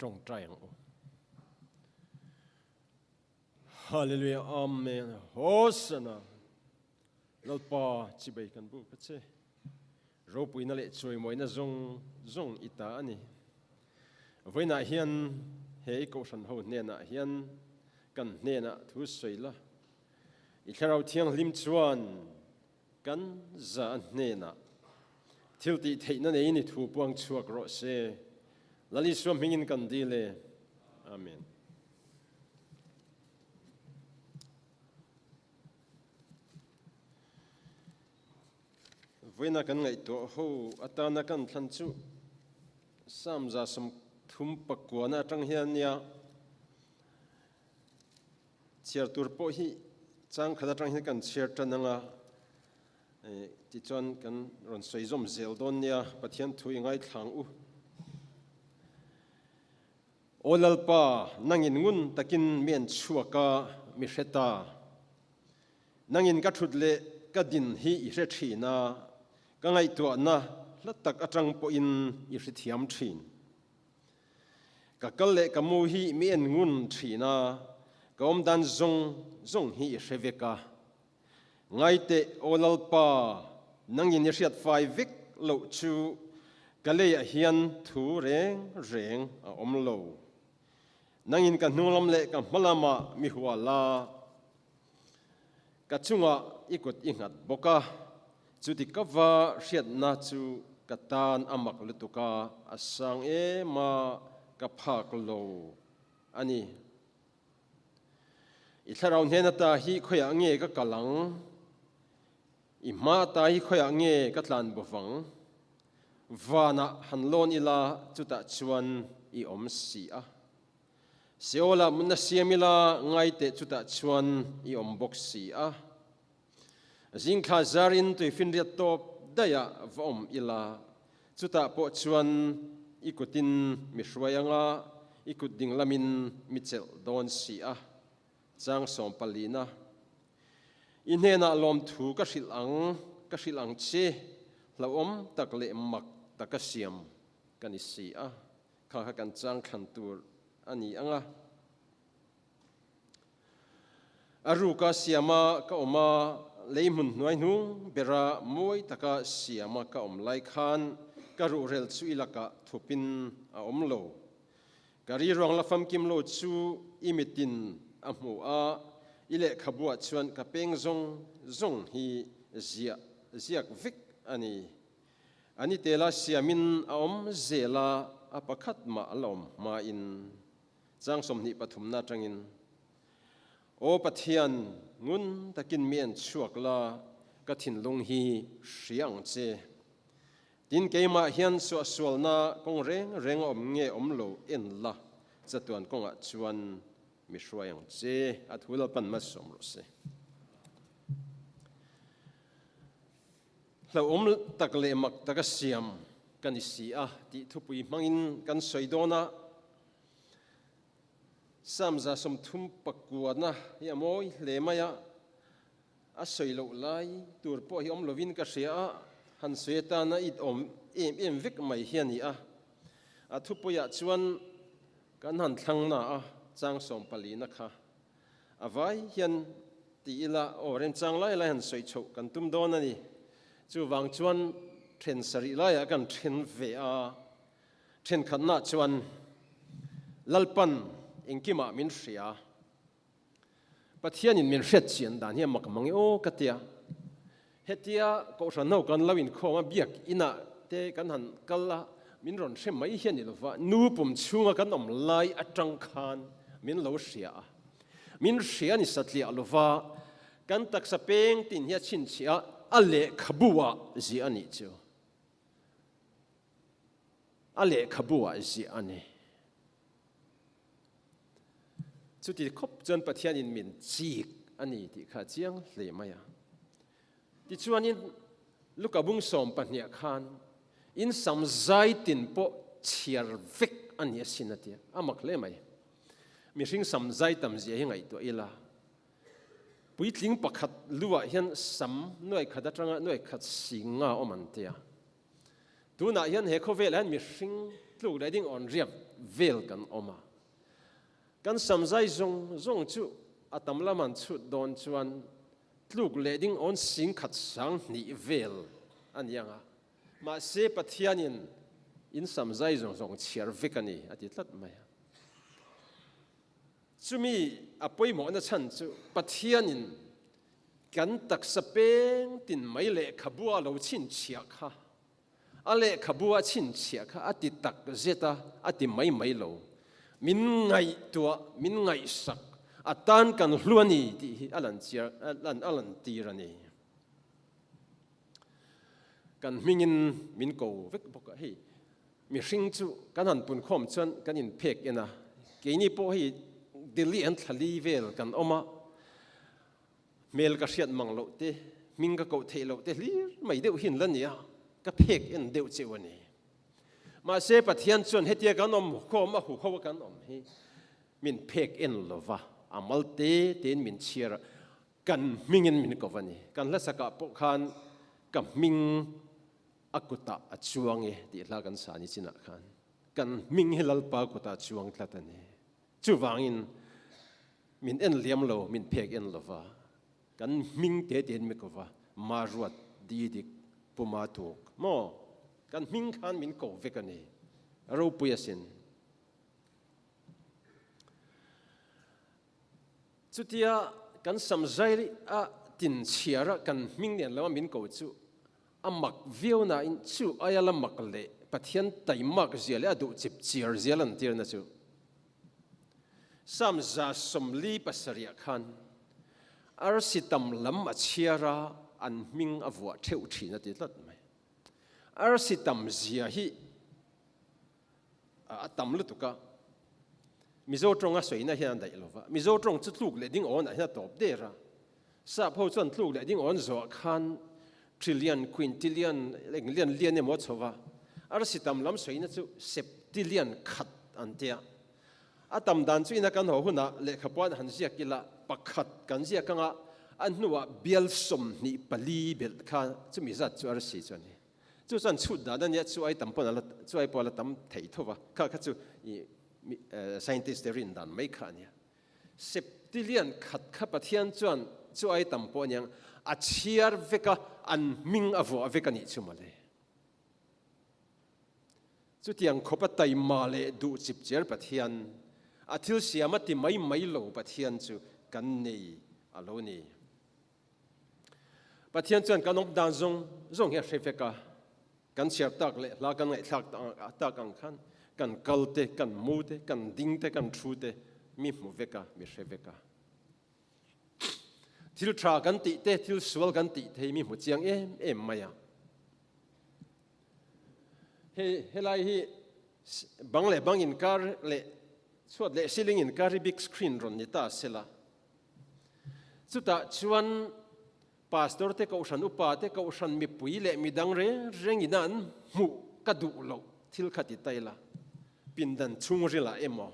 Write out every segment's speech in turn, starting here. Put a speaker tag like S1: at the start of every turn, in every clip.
S1: trong trai ang Hallelujah amen Hosanna lalpa chibai kan bu kache ro puina le choi moina zong ita ani voina hian he ko san ho ne na hian kan ne na thu soila I kharau thiang lim chuan kan za ne na thilti theina nei ni thu puang chuak ro se lali swam hingin kan dile amen voina kan ngai to ho atana kan thlan chu samza sam thum pakwana tang hian nia chiar tur po hi chang khada tang hi kan chiar tananga ti chon kan ron soizom zel don nia pathian thui ngai thlang u olalpa nangin ngun takin mien chuaka mi hreta nangin ka thudle ka din hi I hre thina ka ngai to na latak atang po in I hri thiam thin ka kal le ka mu hi mien ngun thina ka om dan zong hi I hre veka ngai te olalpa nangin I hriat fai vek lo chu ka le hian thu reng a om lo nangin ka hnulam le ka hmalama mi huala ka chunga ikut ingat boka chuti kawa hriat na chu katan amak lutuka asang ma ka phak lo ani I tharau hena ta hi khoya nge ka kalang I ma ta hi khoya nge ka tlan bowang wana hanlon ila chuta chuan I om si a seola munna siamila ngai te chuta chuan I om bok si a zingkha zarin tui finriat top daya vom ila chuta po chuan ikutin mishwayanga ikut dinglamin michel don si a chang som palina inhena lom thu ka hrilang che hlawom takle mak takasiam kanisi a kha kan chang khan tur ani anga aruka siama ka oma leimun nuai nu bera moi taka siama ka om lai khan karu rel chu ilaka thupin a omlo kari rong la fam kim lo chu imitin amu a ile khabua chuan ka peng zong hi ziak vik ani tela siamin a om zela apakhat ma alom ma in chang som ni pathumna tangin o pathian ngun takin mien chuakla ka thinlung hi hriang che tin keima hian sualna kong reng om nge om lo en la chatuan konga chuan mi hruayang che athula pan ma som ro se hlo om takle mak takasiam kanisi a ti thupui mangin kan soidona samza som thum pakuana ya moi le maya a soilo lai tur po hi om lovin ka hria han sueta na it om em vek mai hiani a thupoya chuan kan han thlang na a chang som palina kha avai hian ti ila oren chang lai han soi chho kan tum don ani chu wang chuan then sari lai a kan then ve a then khanna chuan lalpan engkima min hria pathian in min hret chian dan hi mak mangi o katia hetia ko rano kan lawin khoma biak ina te kan han kala min ron hre mai hian ni lova nu pum chunga kan om lai atang khan min lo hria min hria ni satli alova kan taksa peng tin hi chin chia ale khabuwa zi ani chu ale khabuwa zi ani chuti khop chon pathian in min chik ani ti kha chiang hle maya ti chuanin lukabung som pahnia khan in samzai tin po chiar vek ani sinatia amak le mai mi hring samzai tam zia hi ngai to ila puitling pakhat luwa hian sam noi khada tanga noi khat singa omantia tuna hian he khovel han mi hring tluk riding on riam vel kan oma kan samzai zong chu atam laman chu don chuan tluk le ding on sing khat sang ni vel an yanga ma se pathianin in samzai zong chiar vekani ati tlat mai chumi apoi mo na chan chu pathianin kan tak sapeng tin mai le khabua lo chin chia kha ale khabua chin chia kha ati tak zeta ati mai lo min ngai sak atan kan hluani ti alan chia alan tirani kan mingin min ko vek boka hi mi hring chu kan han pun khom chan kan in phek ena ke ni po hi delhi an thali vel kan oma mel ka hriat manglo te ming ka ko theilo te hlir mai deuh hin lania ka phek en deuh chewani ma se pathian chon hetia kan om khom a hu khaw kan om hi min phek en lova amal te ten min chiara kan mingin min ko wani kan la saka po khan ka ming akuta achuange ti la kan sa ni china khan kan ming hilal pa kuta chuang tlatani chuwangin min en liam lo min phek en lova kan ming te ten mi kova ma ruat di dik puma tuk mo kan ming khan min ko vekani ro puyasin chutia kan samzai a tin chiara kan ming nen lawa min ko chu amak viona in chu ayala makle pathian taimak zial adu chip chiar zialan tir na chu samza somli pasaria khan ar sitam lam achiara an ming avwa theu thina ti lat mai ar sitam zia hi atam lu tuka mizo tronga soina hian dai lova mizo trong chu tluk le ding on a hian top dera sa pho chon tluk le ding on zo khan trillion quintillion lian ne mo chowa ar sitam lam soina chu septillion khat antia atam dan chu ina kan ho huna le khapwan han zia kila pakhat kan zia kanga an nuwa bial som ni pali bel kha chu mi zat chu ar si chani chu san chu da dan ya chu ai tam pon ala chu ai pola tam thei thowa kha chu scientist rin dan mai kha nia septillion khat kha pathian chuan chu ai tam po nyang a chiar veka an ming avo veka ni chu male chu tiang khopa tai male du chip cher pathian athil siamati mai lo pathian chu kan nei aloni pathian chuan kanok dan zong he hreveka kan chiar tak le la kan ngai thak ta kan khan kan kalte kan mute kan dingte kan thute mi mu veka mi hreveka thil tra kan ti te thil sual kan ti thei mi mu chiang em maya helai hi bang in kar le chuat le ceiling in kar big screen ron ni ta sela chuta chuan pastor te ko shan upa te ko shan mi pui le mi dang re renginan mu ka du lo thil khati taila pindan chung rila emo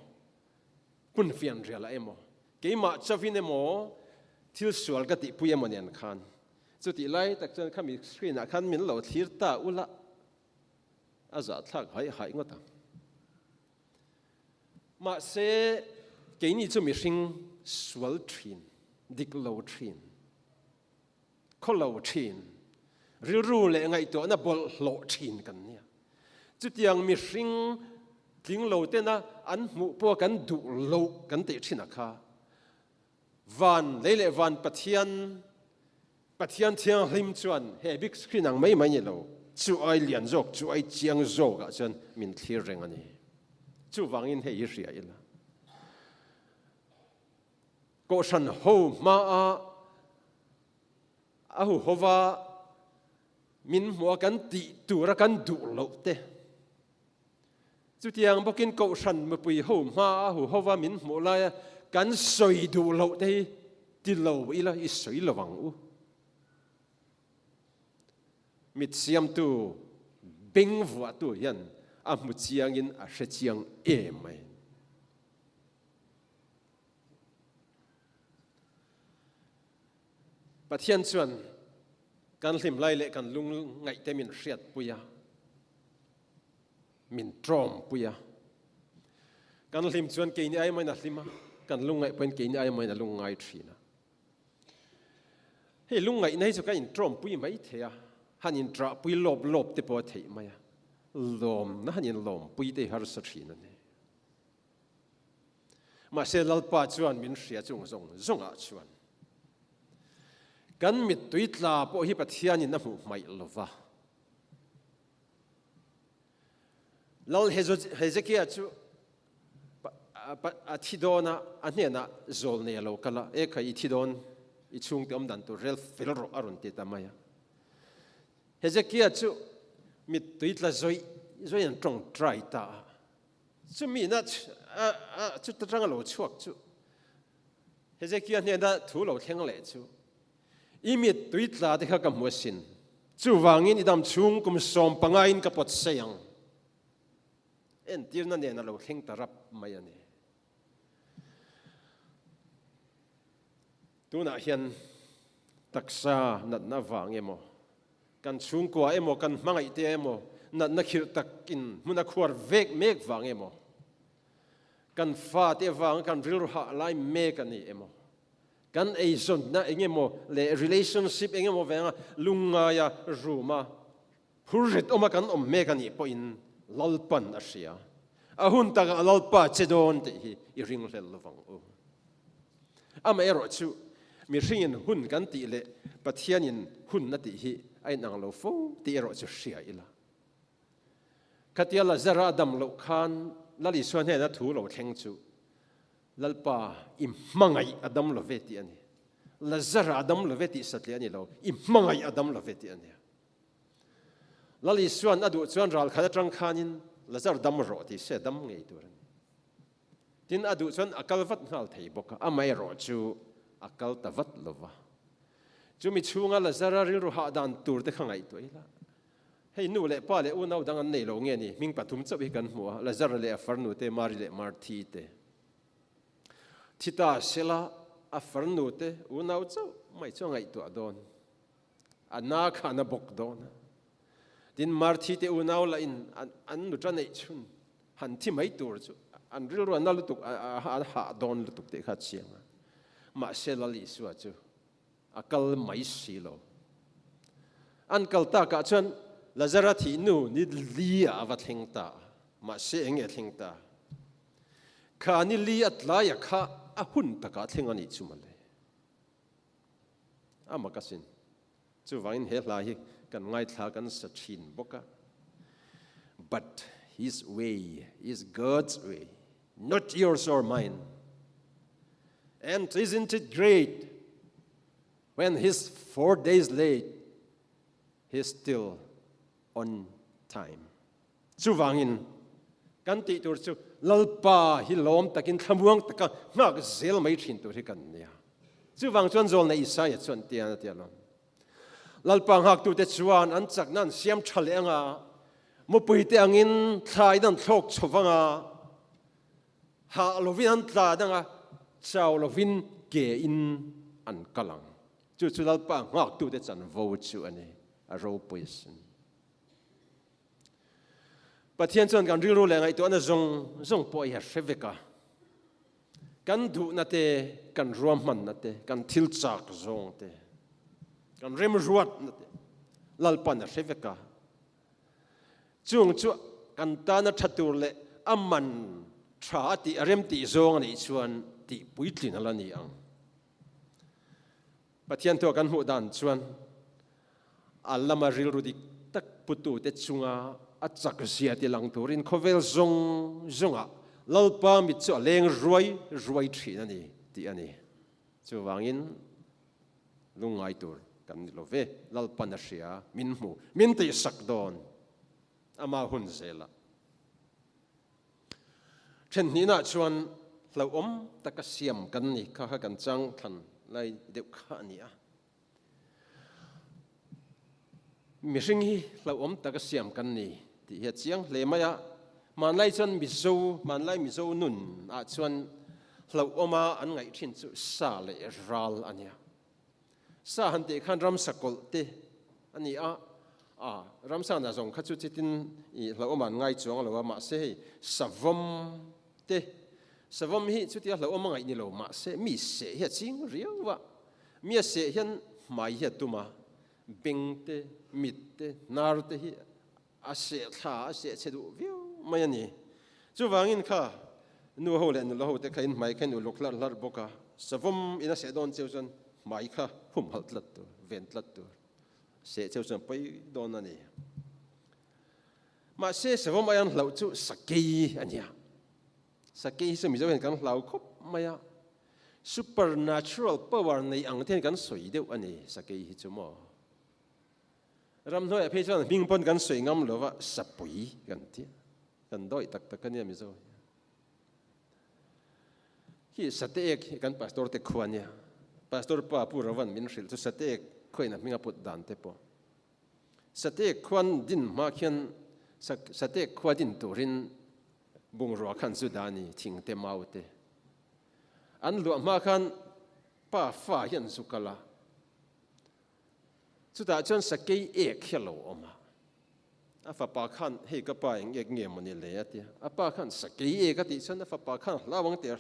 S1: kun fian rila emo keima chavin emo thil sual ka ti pui emo nian khan chuti lai tak chuan khami screen a khan min lo thlir ta ula aza thak hai ngota ma se keini chu mi hring sual thin dik lo thin kholo thin ru le ngai to na bol lo thin kan nia chu tiang mi hring tling lo te na an mu po kan du lo kan te thina kha van leile van pathian thiang hlim chuan he big screen ang mai ni lo chu ai lian jok chu ai chiang zo ga chan min thlir reng ani chu wangin he i ria ila ko san ho ma a hu hova min mo kan ti tu ra kan du lo te chu tiang bokin ko san ma pui ho ma a hu hova min mo la kan soi du lo te ti lo ila i soi lo wang u mit siam tu bing vua tu yan a mu chiang in a hre chiang mai pathian chuan kan hlim lai le kan lung ngai te min hriat puya min trom puya kan lim chuan ke ni ai mai na hlima kan lungai pen ke ni ai mai na lungai thina he lungai nei chu ka in trom pui mai thea han in tra pui lob te po thei mai lom na han in lom pui te har sa thina ne ma se lalpa chuan min hria chung zonga chuan kan mit tuitla po hi pathian in na mu mai lova lal hezekia chu athidona anena zol ne lo kala e khai thidon I chung te om dan tu rel felro arun te tamaya hezekia chu mit tuitla zoi an tong try ta chu mi na chu ta tang lo chuak chu hezekia ne da thu lo theng le chu I mit tuitla de kha kam mosin chu wangin idam chung kum som pangain ka pot sayang en tirna ne na lo theng tarap mai ani tuna hian taksa nat na wang emo kan chung kwa emo kan mangai te emo nat na khir takin muna khwar vek mek wang emo kan fa te wang kan ril ha lai mek ani emo kan ei zon na engemo le relationship engemo wenga lunga ya ruma hurit oma kan om mek ani po in lalpan asia ahun ta lalpa chedon te hi I ring hlel lawang o ama ero chu mi ringin hun kan ti le pathianin hun na ti hi ai nang lo fo ti ero chu hria ila katiala zara adam lo khan lali suan he na thu lo theng chu lalpa im mangai adam lo veti ani la zara adam lo veti satli ani lo im mangai adam lo veti ani lali suan adu chuan ral khada tang khanin la zar dam ro ti se dam ngei tur tin adu chuan akal vat nal thei boka amai ro chu akal tavat lova chumi chunga la zara ri ru ha dan tur te khangai toila hei nu le pa le u nau dang an nei lo nge ni ming pathum chawi kan hmu la zara le afarnu te mari le marthi te thita sela afarnu te u nau chau mai chongai to don ana khana bok don tin marthi te u nau la in an nu tra nei chun han thi mai tur chu an ril ro na lutuk ha don lutuk te kha chianga ma selali suwa chu akal mai silo an kalta ka chan lazara thi nu ni lia wa thengta ma se enge thengta kha ni li atla ya kha a hun taka thengani chumale ama kasin chu wain he la hi kan ngai thla kan sa thin boka but his way is God's way not yours or mine and isn't it great when he's 4 days late he's still on time chu wangin kan ti tur chu lalpa hi lom takin thamuang taka ngak zel mai thin tur hi kan nia chu wang chuan zol na Isaiah chuan tia lom lalpa hak tu te chuan an chak nan siam thale anga mo pui te angin thlai dan thlok chowanga ha lovin an tla danga chau lovin ke in an kalang chu lalpa ngak tu te chan vo chu ani a ro poison pathian chuan kan rilru lengai to na zong po ya hreveka kan du na te kan ruam man na te kan thil chak zong te kan rem ruat na te lalpa na hreveka chung chu kan ta na thatur le amman tha ti rem ti zong ni chuan ti puitlin ala ni ang pathian to kan hu dan chuan allama rilru dik tak putu te chunga achak sia ti lang turin khovel zonga lalpa mi chu leng ruai thin ani ti ani chu wangin lungai tur kan love lalpa na sia min te sak don ama hun zela chen ni na chuan lo om takasiam kan ni kha kan chang than lai deu kha ni a mi ringi lo om takasiam kan ni ti he chiang le maya man lai chuan mi zo nun a chuan lo oma an ngai thin chu sa le ral ania sa han te khan ram sakol te ani a ram sa na zong kha chu chitin I lo oma ngai chuang lo ma se savom te savam hi chu tia lo omangai ni lo ma se mi se hi ching riawa mi se hian mai hi tuma bengte mitte narte hi a se tha a se chedu viu mai ani chu wangin kha nu ho le nu lo ho te khain mai khain u loklar lar boka savam ina se don cheusan mai kha hum halt lat tu vent lat tu se cheusan pai don ani mà xe sẽ không ai ăn lẩu chú sakei anh nhá sakei sẽ mình cho mình cái lẩu khóc mà ya supernatural power này ang thiên cái sôi đều anh ấy sakei hi chú mò ram nói phải cho mình pon cái sôi ngâm lẩu vạ sập bụi cái tiệt cái đôi tắc tắc cái này mình cho khi sate cái pastor te khuan ya pastor pa pura van min sil chú sate khoi na mình aput dan te po sate khuan din ma khian sate khwadin turin bungrua khan sudani thingte maute an lu ma khan pa fa hian sukala chuta chon sakei ek hello oma afa pa khan hei ka pa eng ek nge moni le atia apa khan sakei ek ati chon afa pa khan lawang ter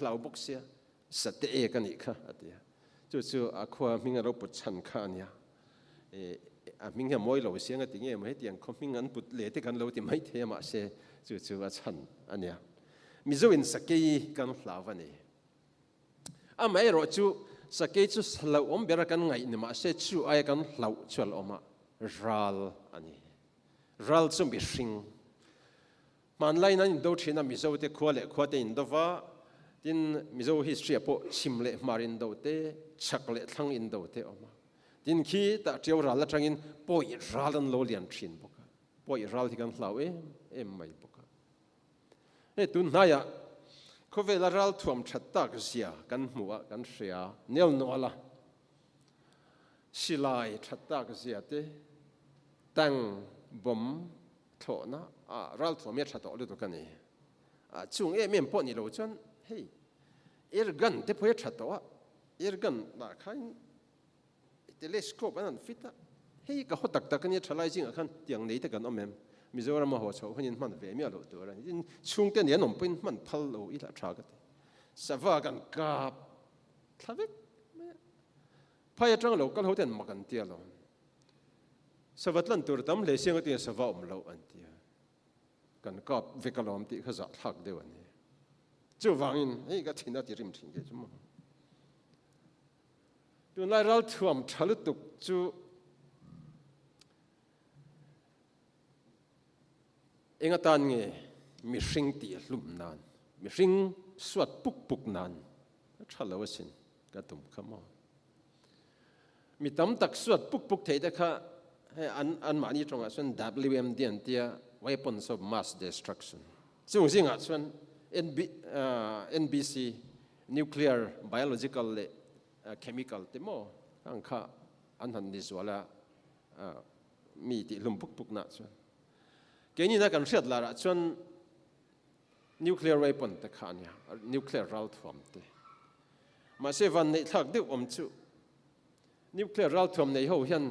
S1: lau bok sia sate ek ani kha atia chu akhwa minga ro put chan khan ya mình hiện mỗi lâu xem cái tiếng em hết tiếng không mình ăn bút lệ thì cần lâu thì mấy thế mà sẽ chú chăn anh nhá mình zo in sakei cần lao vậy à mấy rồi chú sakei chú lâu om bera cần ngày nhưng mà sẽ chú ai cần lâu chú lâu mà ral anh ral chú bị sinh mà lại nên đâu chỉ là mình zo thì khoa lệ in đâu va tin mình zo history po chim lệ marin đâu thế chắc lệ thăng in đâu thế oma tin khi ta treo ral trangin poi ralan lo lian thin boka poi ral thì kan hlau em mai boka he tun naya khovela ral thuam thatta ka sia kan hmuwa kan hria nel no ala silai thatta ka sia te tang bom thona a ral thuam me thato lu to kani a chung em po ni lo chon hey ergan te poi thato ergan na khain telescope anh fita hei ka hotak tak ni thalai jing akhan tiang nei te kan omem mizoram ho chho hanin man ve mi alo tur in chung te nian om pin man phal lo ila tha ka te sawa kan kap thavek phaya tang lo kal hoten makan tia lo savatlan tur tam le siang te sawa om lo an tia kan kap vekalom ti khaza thak de ani chu wangin hei ka thina ti rim thin ge chuma tu nai ral thuam thalu tuk chu enga tan nge mi hring ti hlum nan mi hring suat puk nan thalo sin ka tum khama mi tam tak suat puk thei da kha an mani tonga sun WMD an tia weapons of mass destruction chung singa chuan NBC nuclear biological chemical te mo ang kha an han ni zwala mi ti lum puk na chuan ke ni na kan hriat lara chuan nuclear weapon te kha ania nuclear ral thom te ma se van nei thak de om chu nuclear ral thom nei ho hian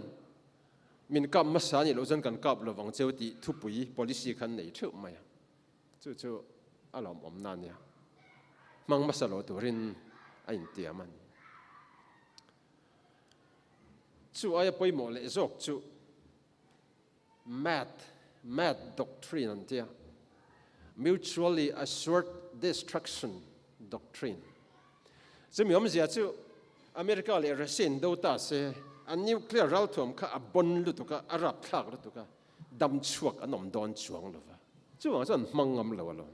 S1: min kap ma sa ni lo jan kan kap lo wang cheu ti thupui policy khan nei theu mai chu alom om na nia mang ma sa lo turin a in tiaman chu ai poi mo le zok chu mad doctrine an tia mutually assured destruction doctrine chumi om zia chu America le Russian do ta se an nuclear ral thom kha abon lu to ka arab thak lu to ka dam chuak anom don chuang lo wa chu wang chon mangam lo lo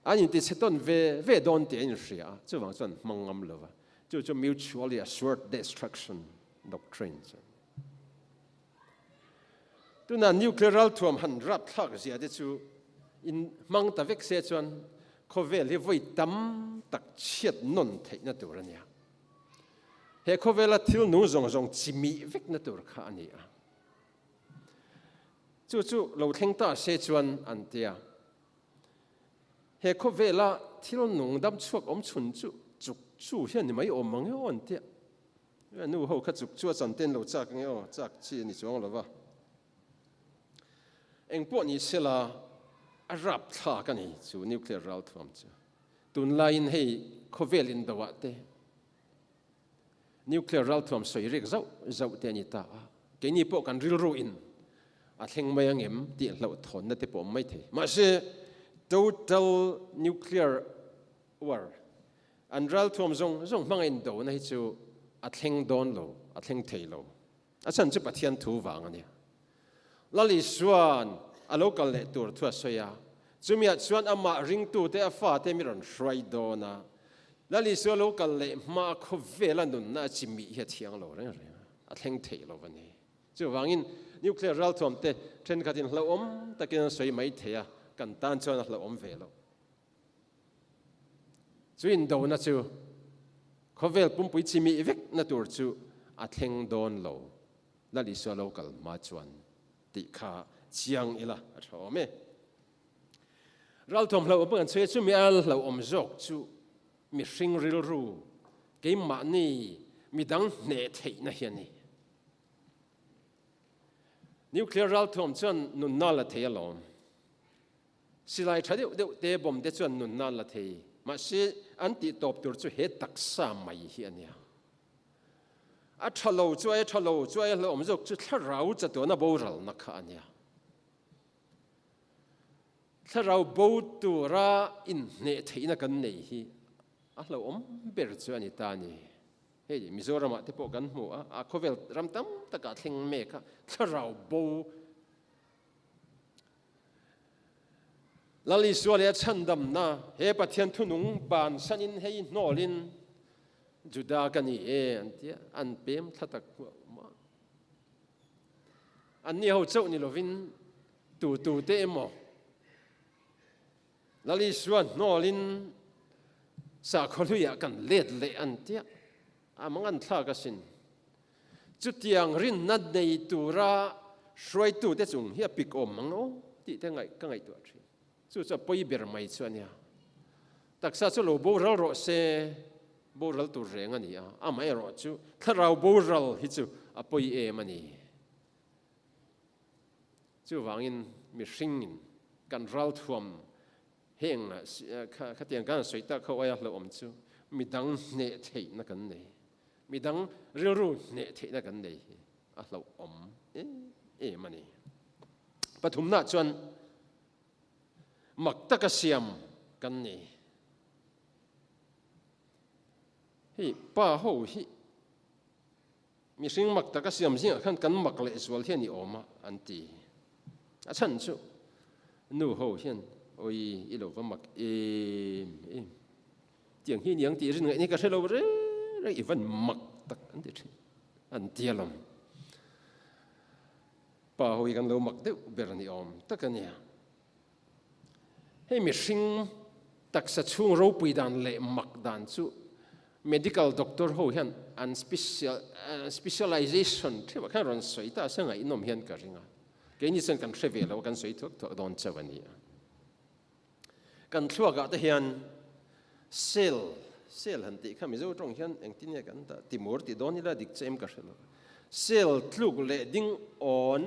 S1: ani ti seton ve don te in ria chu wang chon mangam lo wa chu mutually assured destruction doctrine tu na nuclear ral thom han rap thak zia de chu in mang ta vek se chuan khovel hi voi tam tak chiat non thei na tur ania he khovela thil nu zong chimi vek na tur kha ani a chu lo theng ta se chuan an tia he khovela thil nung dam chuak om chun chu hian ni mai om mang yo an tia nu ho kha chu chan ten lo chak nge o chak chi ni chong lo wa eng po ni sela arab thla kan ni chu nuclear ral thuam chu tun lain hei khovel in dawa te nuclear ral thuam soi rek zau te ni ta ke ni po kan ril ro in a thleng mai angem ti hlo thon na te po mai the ma se total nuclear war an ral thuam zong mang in do na hi chu a thleng don lo a thleng thei lo a chan chu pathian thu wang ania lali suan a local le tur thua soya chumia chuan ama ring tu te afa te miron hrai dona lali su local le ma kho vela nun na chimi hi thiang lo re a thleng thei lo wani chu wangin nuclear ral thom te then khatin hlo om takin soi mai theya kan tan chuan hlo om ve lo chuin do na chu khovel pumpui chimi vek na tur chu a thleng don lo lali su local ma chuan ti kha chiang ila a thome ral thom hlo ban chhe chu mi al hlo om jok chu mi hring ril ru ke ma ni mi dang ne thei na hiani nuclear ral thom chuan nun na la thei alom silai thadeu deu te bom te chuan nun na la thei ma si an ti top tur chu he taksa mai hi ania a thalo chuai hlo om jok chu tharau cha to na boral na kha ania tharau bo tu ra in ne thei na kan nei hi a hlo om ber chu ani ta ni hei mizoram te po kan mu a khovel ram tam taka thleng me kha tharau bo lali suale chandam na he pathian thunung ban sanin hei nolin juda kani e antia an pem thatak ma an ni ho chau ni lovin tu te mo lali suan nolin sa kholuya kan let le antia amangan thla ka sin chutiang rin na nei tura shroi tu te chung hi pik om mango ti te ngai ka ngai tu thi chu cha poi ber mai chuania taksa chu lo bo ral ro se bo ral tu reng ani a mai ro chu tharau bo ral hi chu a poi e mani chu wangin mi hringin kan ral thuam heng kha tiang kan soita kho aya hlo om chu midang ne thei na kan nei midang ril ru ne thei na kan nei a hlo om e mani pathum na chuan mak taka siam kan nei hi pa ho hi mi sing mak taka siam jing khan kan mak le swal hian ni oma anti a chan chu nu ho hian oi ilo va mak tiang hi niang ti rin ngai ni ka thelo re even mak tak an ti an tialom pa hoi kan lo mak deuh ber ni om takania hei mi hring taksa chung ro pui dan le mak dan chu medical doctor ho hian an specialization thema khan ron soita sanga inom hian ka ringa ke ni san kan threvel kan soi thok don chawani kan thluaga te hian sel han ti khami zo tong hian engtin ya kan ta timur ti donila dik chem ka helo sel thluk le ding on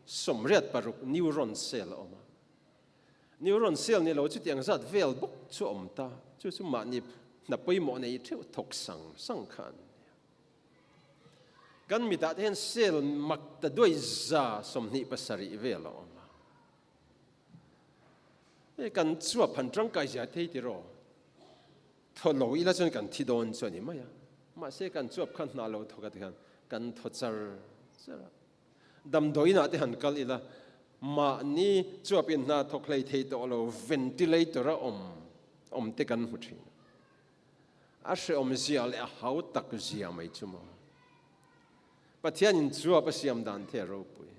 S1: somriat paruk neuron cell oma neuron cell ni lo chu tiang zat vel bok chu om ta chu ma ni na poi mo nei theu thok sang khan kan mi ta hen sel mak ta doi za somni pasari vel oma e kan chuwa phan tang kai ja thei ti ro tholo ila chon kan thi don choni maya ma se kan chuap khan na lo thoka te kan thochar chara dam doina te han kal ila ma ni chuap in na thoklei thei to lo ventilator om te kan huthi a she om zia le hau tak zia mai chuma pathian in chuap a siam dan the ro pui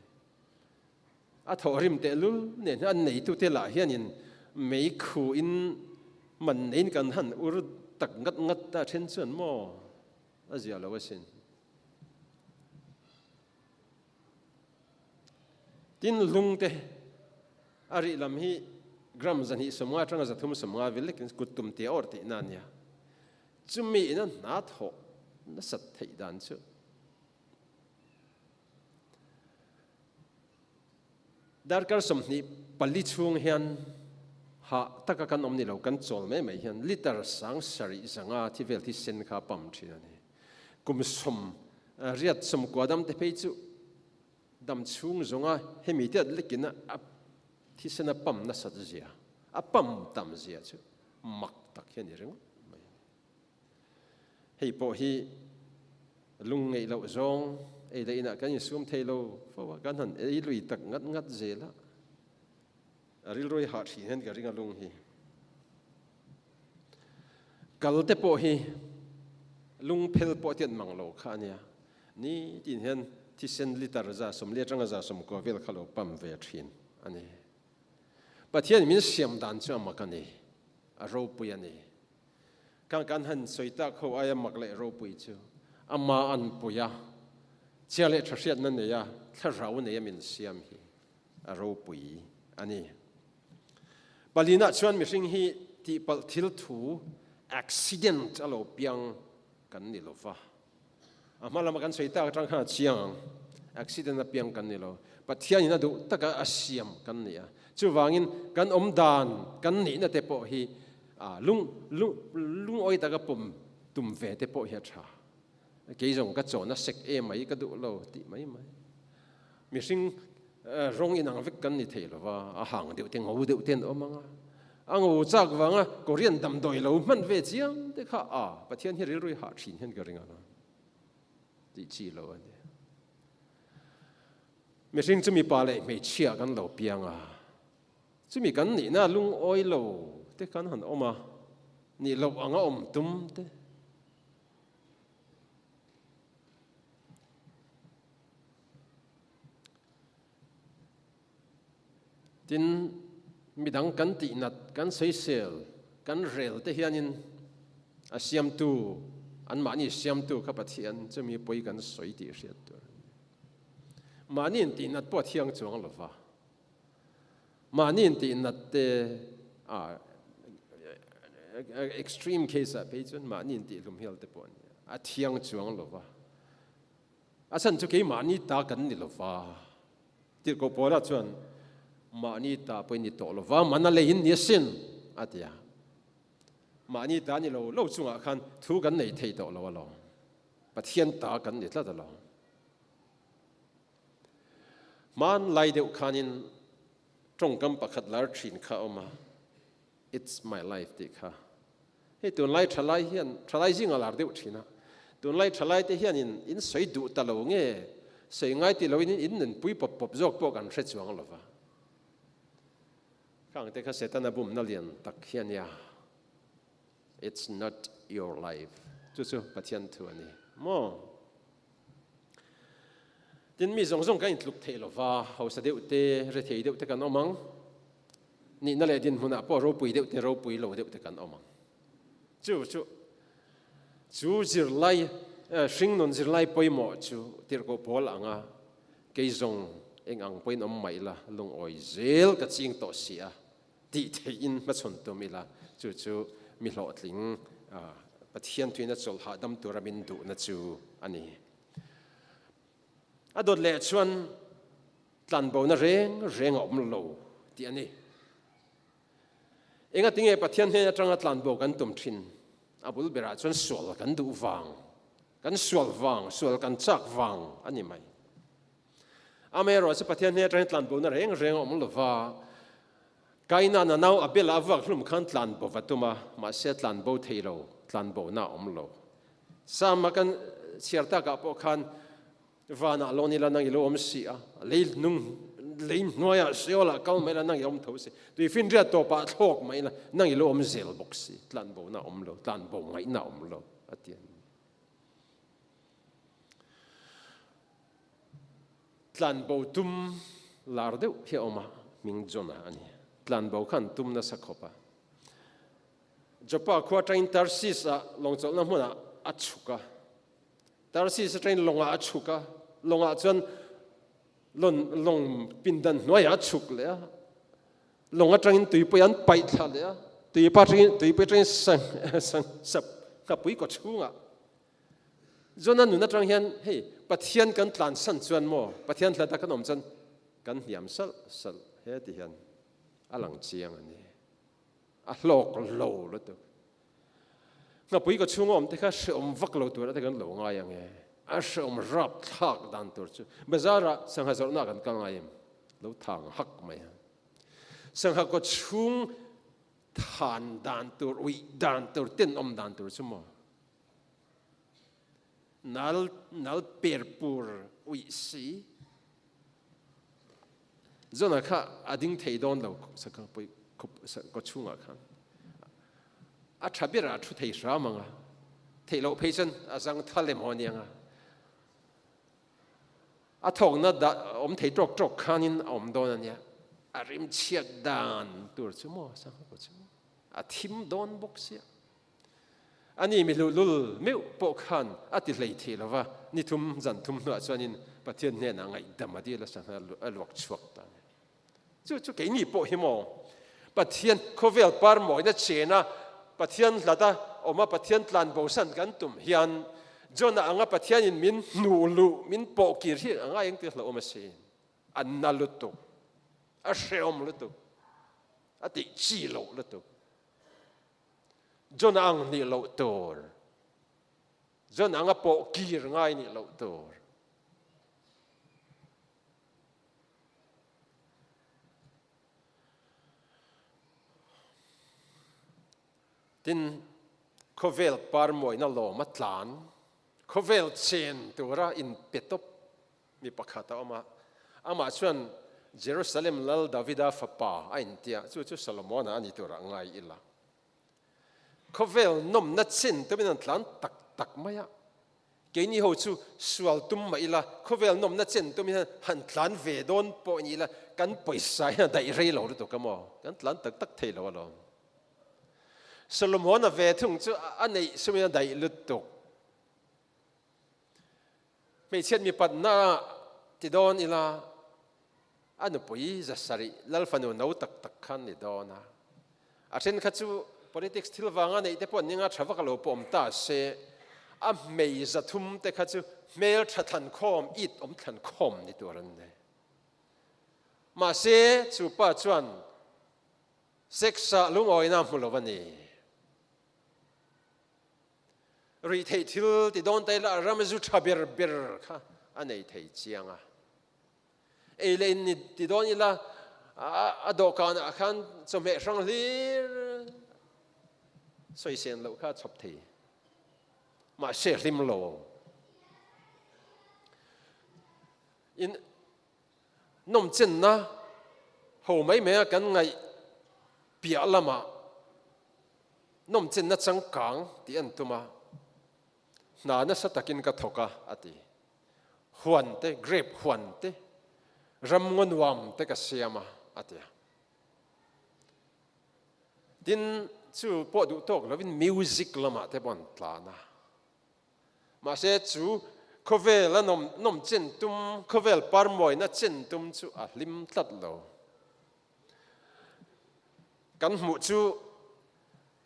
S1: a thorim te lu ne an nei tu te la hian in mei khu in man nein kan han ur tak ngat ta then chuan mo a zia lo wasin tin lung te ari lam hi gram zan hi somwa tanga za thum somwa velekin kutum te or te nania chumi na na tho na sat thei dan chu darkar somni pali chung hian ha taka kan om ni lo kan chol mai hian liter sang sari zanga thi vel thi sen kha pam thina ni kum som riat som kwadam te pei chu dam chung zonga hemi te lekina thi sena pam na sat zia a pam tam zia chu mak tak hian ni reng hei po hi lung ngei lo zong ei le ina kan sum thei lo fo kan han ei lui tak ngat ngat zela aril roi ha thi hen ka ringa lung hi kal te po hi lung phel po tian mang lo kha nia ni tin hen thi sen liter za som le tanga za som ko vel khalo pam ve thin ani pathian min siam dan chu ma ka ni a ro pui ani kan han soita kho aya mak le ro pui chu ama an puya chiale thasiat nan ne ya thla rau ne min siam hi a ro pui ani palina chuan mi ring hi ti pal thil thu accident alo piang kan ni lo fa amala makan soita tang kha chiang accident a piang kan ni lo pathian ina du taka asiam kan ni a chu wangin kan om dan kan ni na te po hi lung oi taka pum tum ve te po hi tha ke jong ka chona sek e mai ka du lo ti mai mi sing rong inang vek kan ni thei lo wa a hang deu te ngau deu ten omanga angu chak wanga korean dam doi lo man ve chiang te kha pathian hi ril roi ha thin hen ka ringa ti chi lo ani mi sing chumi pa le me chia kan lo pianga chumi kan ni na lung oi lo te kan han oma ni lo anga om tum te tin midang kan ti nat kan sei sel kan rel te hianin asiam tu an mani siam tu kha pathian chumi poi kan soi ti hriat tu mani ti nat po thiang chuang lova mani ti nat te extreme case a pechun mani ti lum hel te pon a thiang chuang lova asan chu ke mani ta kan ni lova tir ko pora chuan mani ta poi ni to lova manale in ni sin atia mani ta ni lo chunga khan thu kan nei thei to lo lo pathian ta kan ni tla da lo man lai deu khanin trong kam pakhat lar thin kha oma it's my life ti kha he tun lai thalai hian thalai jing alar deu thina tun lai thalai te hian in soi du ta lo nge sei ngai ti lo in nen pui pop pop jok po kan hre chuang lova kang te kha setana bum na lian tak hian ya it's not your life chu pathian thu ani mo tin mi zong kan tluk thei lova hausa deu te re thei deu te kan omang ni na le din huna po ro pui deu te ro pui lo deu te kan omang chu zir lai hring non zir lai poimo chu tir ko pol anga ke zong eng ang poin om mai la lung oi zel ka ching to sia ti thei in ma chon to mi la chu mi hlo tling pathian tuina chol ha dam turamin du na chu ani adot le chuan tlan bo na reng om lo ti ani enga tinge pathian he atanga tlan bo kan tum thin abul bera chuan sual kan du wang kan sual kan chak wang ani mai amero se pathian he atanga tlan bo na reng om lo wa kaina na nau abela awak hlum khan tlan bo watuma ma se tlan bo theilo tlan bo na om lo sama kan chiarta ka po khan vana loni la nang ilo om sia leil nung lein noya seola kal mai la nang yom thosi tu fin ria to pa thok mai la nang ilo om zel boxi tlan bo na om lo tlan bo ngai na om lo atian tlan bo tum lar deu he oma ming jona ani tlan bo khan tum na sakhopa jopa khwatain tarsis a longchol na hmuna achuka tarsis train longa achuka longa chuan long pindan noya chuk le longa train tui poyan pai tha le tui pa train sang sap ka pui ko chunga zona nu na trang hian hey pathian kan tlan san chuan mo pathian thla ta kan om chan kan hiam sal he ti hian alang chiang ani lok lo lo tu nga pui ko chungom te kha shom vak lo tu ra te kan lo nga yang e a shom rap thak dan tur chu bazara sangha zor na kan ka nga yem lo thang hak mai sangha ko chung than dan tur ui dan tur tin dan tur chu mo nal perpur ui si zona kha ading thei don lo sakang pui ko chunga khan a thabira thu thei sra manga thei lo pheisan azang thalem honianga a thong na da om thei trok trok khanin om don ania a rim chiat dan tur chu mo sang ko chu a thim don boxia ani mi lul meu po khan ati lei the lova ni thum zan thum no chuanin pathian ne na ngai damadi la sang alwak chuak ta chu ke ni po hi mo pathian khovel par moi na chena pathian lada oma pathian tlan bo san kan tum hian jona anga pathian in min nulu min po kir hi anga eng te hlo oma se an nalutu a sheom lutu ati chi lo lutu jona ang ni lo tor jona anga po kir ngai ni lo tor tin khovel par moi na lo matlan khovel chen tura in petop mi pakhata ama chuan Jerusalem lal Davida fapa ain tia chu Solomon ani tura ngai ila khovel nom na chen to min tlan tak maya ke ni ho chu sual tum mai la khovel nom na chen to min han tlan ve don po ni la kan poisa ya dai rei lo to kamo kan tlan tak thei lo Solomon a ve thung chu anei sumia dai lut to me chen mi pat na ti don ila anu pui za sari lal fanu no tak khan ni dona a chen kha chu politics thil wanga nei te pon ninga thawak lo pom ta se a mei za thum te kha chu mel thathan khom it om than khom ni turan ne ma se chu pa chuan sexa lungoi na mulovani ri thei thil ti don tai la ramazu thaber ber kha anei thei chianga eilen ni ti don ila a do kan a khan chome rang lir soi sen lo kha chop thei ma se rim lo in nom chen na ho mai me kan ngai pia lama nom chen na chang kang ti an tuma na na satakin ka thoka ati huan te grape huan te ram ngon wam te ka siama ati din chu po du tok lovin music lama te bon tlana ma se chu khovel la nom chen tum khovel par moi na chen tum chu a lim tlat lo kan mu chu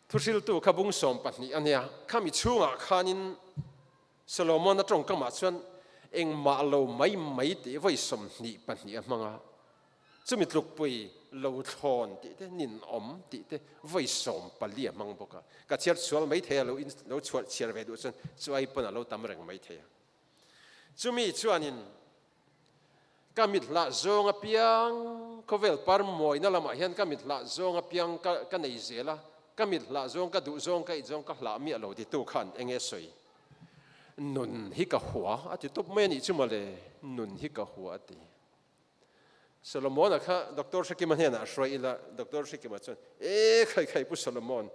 S1: thusil tu khabung som pahni ania khami chunga khanin Solomon na trong kama chuan eng ma lo mai ti voi som ni pahni amanga chumit luk pui lo thon ti te nin om ti te voi som pali amang boka ka chiar chual mai the lo chuat chiar ve du chuan chuai pona lo tam reng mai the chumi chuanin kamit la zonga piang khovel par moi na lama hian kamit la zonga piang ka nei zela kamit la zong ka du zong ka i zong ka hla mi lo di tu khan enge soi nun hi ka huwa ati top me ni chumale nun hi ka huwa ati Solomon kha doctor Shakima hena shoi ila doctor Shakima chon khai pu Solomon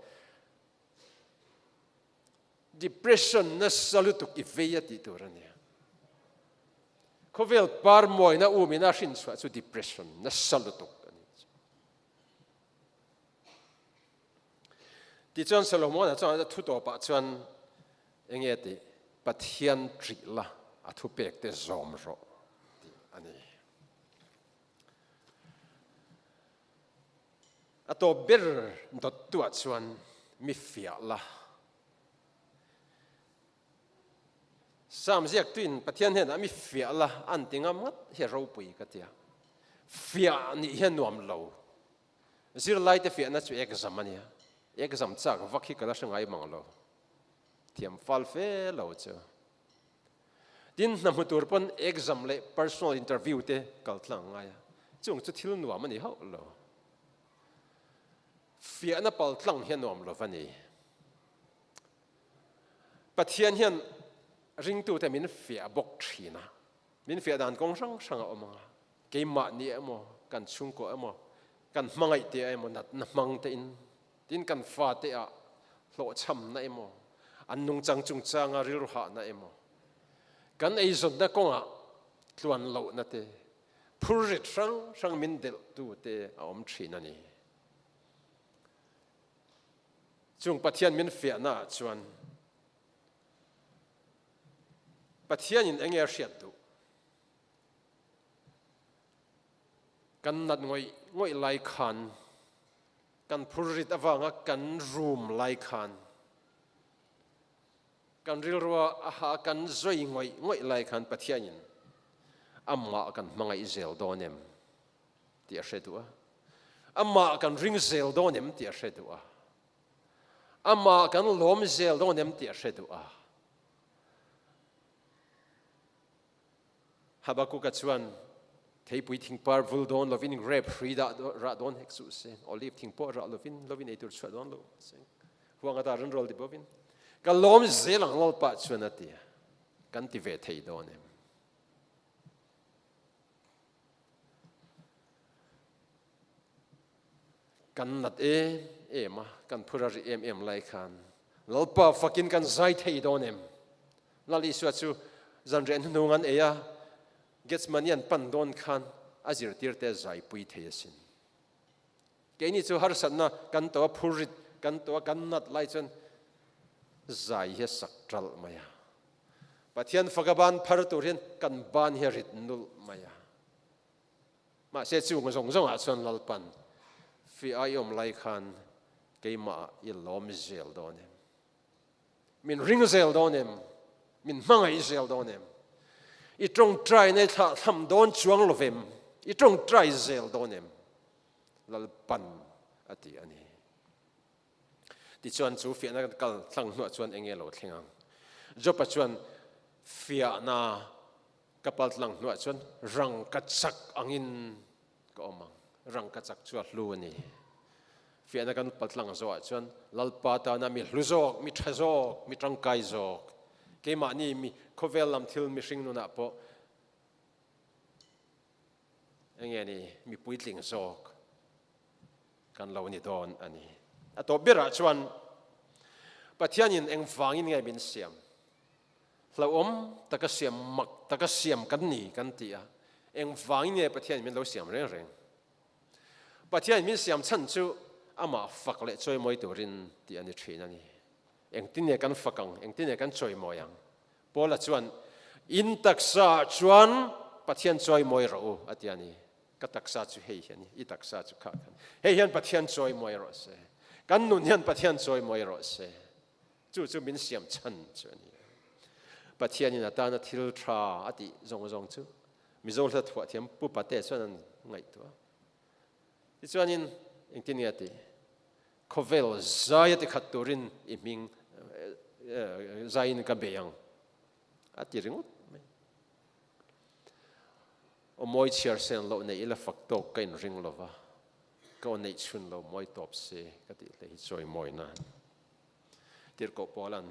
S1: depression na salutuk iveya ti turania khovel par moi na umina shin swa chu depression na salutuk ani ti chon Solomon chon thu to pa chon engeti pathian tri la athu pek te zom ro ani ato ber dot tu chuan mi fia la sam ziak tuin pathian hen mi fia la an tinga mat he ro pui ka tia fia ni he nuam lo zir lai te fia na chu exam ania exam chak vakhi kala sangai manglo thiam fal fe lo chu tin namutur pon exam le personal interview te kaltlang ngaya chung chu thil nuam ani ho lo fia na pal tlang hian nuam lo vani pathian hian ring tu te min fia bok thina min fia dan kong sang sang oma ke ma ni emo kan chung ko emo kan mangai te emo nat na mang te in tin kan fa te a lo cham na emo an nung chang chung chang a ril ha na emo kan ei zon na konga tluan lo na te phurit sang min del tu te a om thina ni chung pathian min fia na chuan pathian in enge hriat tu kan nat ngoi lai khan kan phurit awanga kan room lai khan kan rilwa aha kan zoi ngoi lai khan pathian in amma kan mangai zel donem ti a hretua amma kan ring zel donem ti a hretua amma kan lom zel donem ti a hretua Habakkuk chuan thei pui thing par vul don lovin grep frida ra don heksu se olive thing po ra lovin etur chwa don lo se huanga ta ran rol di bovin ka lom zelang lol pa chuan ati kan ti ve thei don em kan nat ma kan phura ri em lai khan lol pa fakin kan zai thei don em lali swa chu zan ren nungan eya gets manian pan don khan azir tirte zai pui thesin keini chu har sanna kan to phurit kan to kan nat lai chen zai he sakral maya pathian fagaban phar turin kan ban he rit nul maya ma se chu ngong a chon lalpan fi ayom lai khan keima i lom zel donem min ring zel donem min mangai zel donem I trong try ne tham don chuang lovem I trong try zel donem lal pan ati ani ti chuan chu fia na kal thlang no chuan enge lo thlengang jopa chuan fia na kapal thlang no chuan rang ka chak angin ko omang rang ka chak chu hlu ani fia na kan patlang zo chuan lal pa ta na mi hluzok mi thazok mi tangkai zok ke ma ni mi khovel lam thil mi hring nu na po enge ni mi puitling zok kan lo ni don ani a to bera chuan pathianin eng wangin ngai bin siam hlo om taka siam mak taka siam kan ni kan tia eng wangin ngai pathian min lo siam reng pathian min siam chan chu ama fakle choi moi turin ti ani thina ni eng tin kan fakang eng tin kan choi moyang pola chuan in taksa chuan pathian choi moi ro atiani ka taksa chu hei hian I taksa chu kha khan hei hian pathian choi moi ro se kan nun hian pathian choi moi ro se chu min siam chan chuani pathian in atana thil tha ati zong chu mizol tha thwa thiam pu pate chuan ngai tu ti chuanin eng tin ati khovel zayat khat turin iming zain ka beyang ati ringut o moi chiar sen lo nei ila fakto kain ring lova ko nei chun lo moi top se ka ti le choi moi na tir ko polan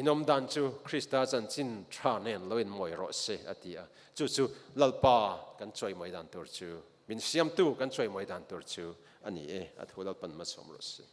S1: inom dan chu krista chan chin tha nen loin moi ro se atia chu lalpa kan choi moi dan tur chu min siam tu kan choi moi dan tur chu ani athulal pan ma som ro se